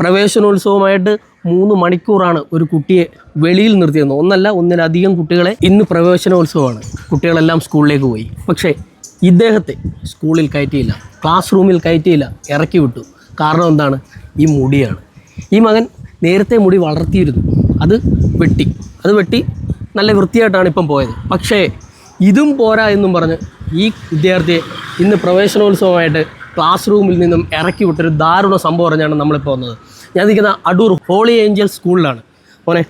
പ്രവേശനോത്സവമായിട്ട് 3 മണിക്കൂറാണ് ഒരു കുട്ടിയെ വെളിയിൽ നിർത്തിയത്. ഒന്നിലധികം കുട്ടികളെ ഇന്ന് പ്രവേശനോത്സവമാണ്, കുട്ടികളെല്ലാം സ്കൂളിലേക്ക് പോയി. പക്ഷേ ഇദ്ദേഹത്തെ സ്കൂളിൽ കയറ്റിയില്ല, ക്ലാസ് റൂമിൽ കയറ്റിയില്ല, ഇറക്കി വിട്ടു. കാരണം എന്താണ്? ഈ മുടിയാണ്. ഈ മകൻ നേരത്തെ മുടി വളർത്തിയിരുന്നു, അത് വെട്ടി നല്ല വൃത്തിയായിട്ടാണ് ഇപ്പം പോയത്. പക്ഷേ ഇതും പോരാ എന്നും പറഞ്ഞ് ഈ വിദ്യാർത്ഥിയെ ഇന്ന് പ്രവേശനോത്സവമായിട്ട് ക്ലാസ് റൂമിൽ നിന്നും ഇറക്കി വിട്ടൊരു ദാരുണ സംഭവം പറഞ്ഞാണ് നമ്മളിപ്പോൾ വന്നത്. ഞാൻ നിൽക്കുന്ന അടൂർ ഹോളി ഏഞ്ചൽ സ്കൂളിലാണ്. മോനെ,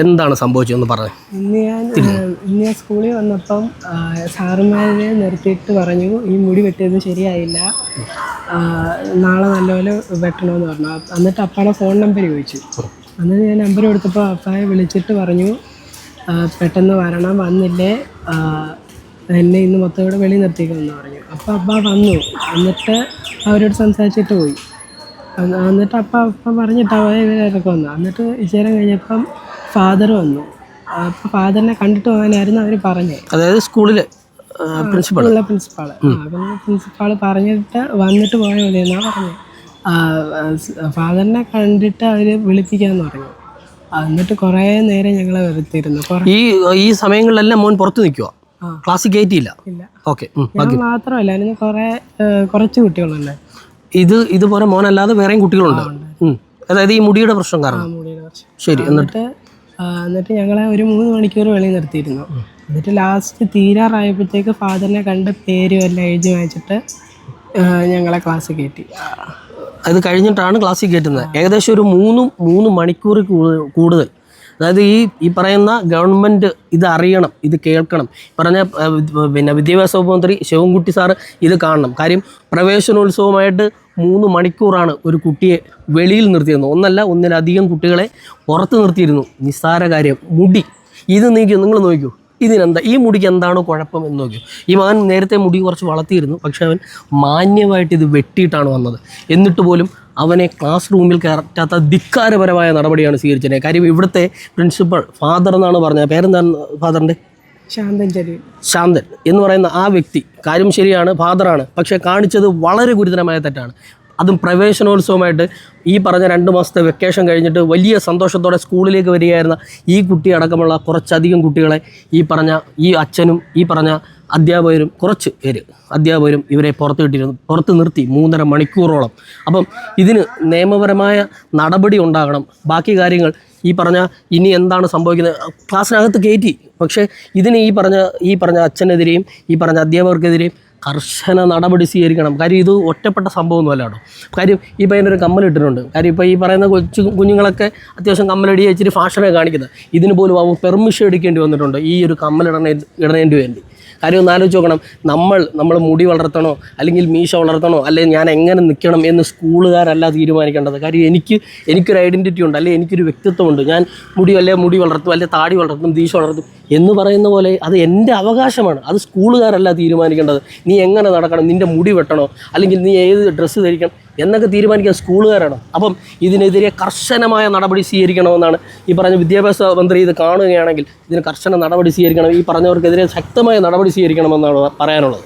എന്താണ് സംഭവിച്ചതെന്ന് പറഞ്ഞത്? ഇന്ന് ഞാൻ സ്കൂളിൽ വന്നപ്പം സാറുമാരെ നിർത്തിയിട്ട് പറഞ്ഞു, ഈ മുടി വെട്ടിയത് ശരിയായില്ല, നാളെ നല്ലപോലെ വെട്ടണമെന്ന് പറഞ്ഞു. എന്നിട്ട് അപ്പാടെ ഫോൺ നമ്പർ ചോദിച്ചു. എന്നിട്ട് ഞാൻ നമ്പർ കൊടുത്തപ്പോൾ അപ്പായെ വിളിച്ചിട്ട് പറഞ്ഞു, പെട്ടെന്ന് വരണം, വന്നില്ലേ എന്നെ ഇന്ന് മൊത്തം ഇവിടെ വെളി നിർത്തിക്കുമെന്ന് പറഞ്ഞു. അപ്പോൾ അപ്പ വന്നു, എന്നിട്ട് അവരോട് സംസാരിച്ചിട്ട് പോയി. എന്നിട്ട് അപ്പം പറഞ്ഞിട്ട് ഇവരൊക്കെ വന്നു. എന്നിട്ട് ഇച്ചേരം കഴിഞ്ഞപ്പം ഫാദർ വന്നു. അപ്പോൾ ഫാദറിനെ കണ്ടിട്ട് പോകാനായിരുന്നു അവർ പറഞ്ഞത്. അതായത് സ്കൂളിലെ പ്രിൻസിപ്പാള് പറഞ്ഞിട്ട് വന്നിട്ട് പോയാൽ മതി എന്നാണ് പറഞ്ഞത്. ഫാദറിനെ കണ്ടിട്ട് അവർ വിളിപ്പിക്കാമെന്ന് പറഞ്ഞു. എന്നിട്ട് കുറേ നേരം ഞങ്ങളെ വരുത്തിയിരുന്നു. ഈ സമയങ്ങളിലെല്ലാം മോൻ പുറത്ത് നിൽക്കുക, ക്ലാസ്സിൽ കയറ്റിയില്ല. ഓക്കെ, ഞാൻ മാത്രമല്ല, അതിന് കുറച്ച് കുട്ടികളുണ്ട്. ഇതുപോലെ മോനല്ലാതെ വേറെയും കുട്ടികളുണ്ട്. അതായത് ഈ മുടിയുടെ പ്രശ്നം കാരണം. ശരി. എന്നിട്ട് ഞങ്ങളെ ഒരു 3 മണിക്കൂർ വെളിയിൽ നിർത്തിയിരുന്നു. എന്നിട്ട് ലാസ്റ്റ് തീരാറായപ്പോഴത്തേക്ക് ഫാദറിനെ കണ്ട് പേരും എല്ലാം എഴുതി വായിച്ചിട്ട് ഞങ്ങളെ ക്ലാസ്സിൽ കയറ്റി. അത് കഴിഞ്ഞിട്ടാണ് ക്ലാസ്സിൽ കയറ്റുന്നത്. ഏകദേശം ഒരു 3 മണിക്കൂർ കൂടുതൽ. അതായത് ഈ പറയുന്ന ഗവൺമെൻറ് ഇത് അറിയണം, ഇത് കേൾക്കണം. പിന്നെ വിദ്യാഭ്യാസ വകുപ്പ് മന്ത്രി ശിവൻകുട്ടി സാറ് ഇത് കാണണം. കാര്യം പ്രവേശനോത്സവമായിട്ട് 3 മണിക്കൂറാണ് ഒരു കുട്ടിയെ വെളിയിൽ നിർത്തിയത്. ഒന്നിലധികം കുട്ടികളെ പുറത്ത് നിർത്തിയിരുന്നു. നിസ്സാര കാര്യം, മുടി. ഇത് നിങ്ങൾ നോക്കൂ, ഇതിനെന്താ, ഈ മുടിക്ക് എന്താണ് കുഴപ്പം എന്ന് നോക്കൂ. ഈ മകൻ നേരത്തെ മുടി കുറച്ച് വളർത്തിയിരുന്നു, പക്ഷെ അവൻ മാന്യമായിട്ട് ഇത് വെട്ടിയിട്ടാണ് വന്നത്. എന്നിട്ട് പോലും അവനെ ക്ലാസ് റൂമിൽ കയറ്റാത്ത ധിക്കാരപരമായ നടപടിയാണ് സ്വീകരിച്ചത്. കാര്യം ഇവിടുത്തെ പ്രിൻസിപ്പൽ ഫാദർ എന്നാണ് പറഞ്ഞത്. പേരെന്താണ് ഫാദറിൻ്റെ? ശാന്തൻ എന്ന് പറയുന്ന ആ വ്യക്തി. കാര്യം ശരിയാണ്, ഫാദറാണ്, പക്ഷേ കാണിച്ചത് വളരെ ഗുരുതരമായ തെറ്റാണ്. അതും പ്രവേശനോത്സവമായിട്ട് ഈ പറഞ്ഞ 2 മാസത്തെ വെക്കേഷൻ കഴിഞ്ഞിട്ട് വലിയ സന്തോഷത്തോടെ സ്കൂളിലേക്ക് വരികയായിരുന്ന ഈ കുട്ടി അടക്കമുള്ള കുറച്ചധികം കുട്ടികളെ ഈ അച്ഛനും ഈ പറഞ്ഞ അധ്യാപകരും കുറച്ച് പേര് അധ്യാപകരും ഇവരെ പുറത്ത് നിർത്തി 3.5 മണിക്കൂറോളം. അപ്പം ഇതിന് നിയമപരമായ നടപടി ഉണ്ടാകണം. ബാക്കി കാര്യങ്ങൾ ഇനി എന്താണ് സംഭവിക്കുന്നത്, ക്ലാസ്സിനകത്ത് കയറ്റി. പക്ഷേ ഇതിന് ഈ പറഞ്ഞ അച്ഛനെതിരെയും ഈ പറഞ്ഞ അധ്യാപകർക്കെതിരെയും കർശന നടപടി സ്വീകരിക്കണം. കാര്യം ഇത് ഒറ്റപ്പെട്ട സംഭവമൊന്നുമല്ല കേട്ടോ. കാര്യം ഈ പയ്യനൊരു കമ്മലിട്ടിട്ടുണ്ട്. കാര്യം ഇപ്പോൾ ഈ പറയുന്ന കുഞ്ഞുങ്ങളൊക്കെ അത്യാവശ്യം കമ്മലടി ഇച്ചിരി ഫാഷനെ കാണിക്കുന്നത്. ഇതിന് പോലും അവൻ പെർമിഷൻ എടുക്കേണ്ടി വന്നിട്ടുണ്ട് ഈ ഒരു കമ്മലിടേണ്ടി വേണ്ടി. കാര്യം ഒന്ന് ആലോചിച്ച് നോക്കണം, നമ്മൾ മുടി വളർത്തണോ അല്ലെങ്കിൽ മീശ വളർത്തണോ അല്ലെങ്കിൽ ഞാൻ എങ്ങനെ നിൽക്കണം എന്ന് സ്കൂളുകാരല്ല തീരുമാനിക്കേണ്ടത്. കാര്യം എനിക്കൊരു ഐഡൻറ്റിറ്റി ഉണ്ട്, അല്ലെങ്കിൽ എനിക്കൊരു വ്യക്തിത്വമുണ്ട്. ഞാൻ മുടി വളർത്തും, അല്ലെങ്കിൽ താടി വളർത്തും, മീശ വളർത്തും എന്ന് പറയുന്ന പോലെ അത് എൻ്റെ അവകാശമാണ്. അത് സ്കൂളുകാരല്ല തീരുമാനിക്കേണ്ടത്. നീ എങ്ങനെ നടക്കണം, നിൻ്റെ മുടി വെട്ടണോ അല്ലെങ്കിൽ നീ ഏത് ഡ്രസ്സ് ധരിക്കണം എന്നൊക്കെ തീരുമാനിക്കാൻ സ്കൂളുകാരാണ്. അപ്പം ഇതിനെതിരെ കർശനമായ നടപടി സ്വീകരിക്കണമെന്നാണ് ഈ പറഞ്ഞ വിദ്യാഭ്യാസ മന്ത്രി. ഇത് കാണുകയാണെങ്കിൽ ഇതിന് കർശന നടപടി സ്വീകരിക്കണം. ഈ പറഞ്ഞവർക്കെതിരെ ശക്തമായ നടപടി സ്വീകരിക്കണമെന്നാണ് പറയാനുള്ളത്.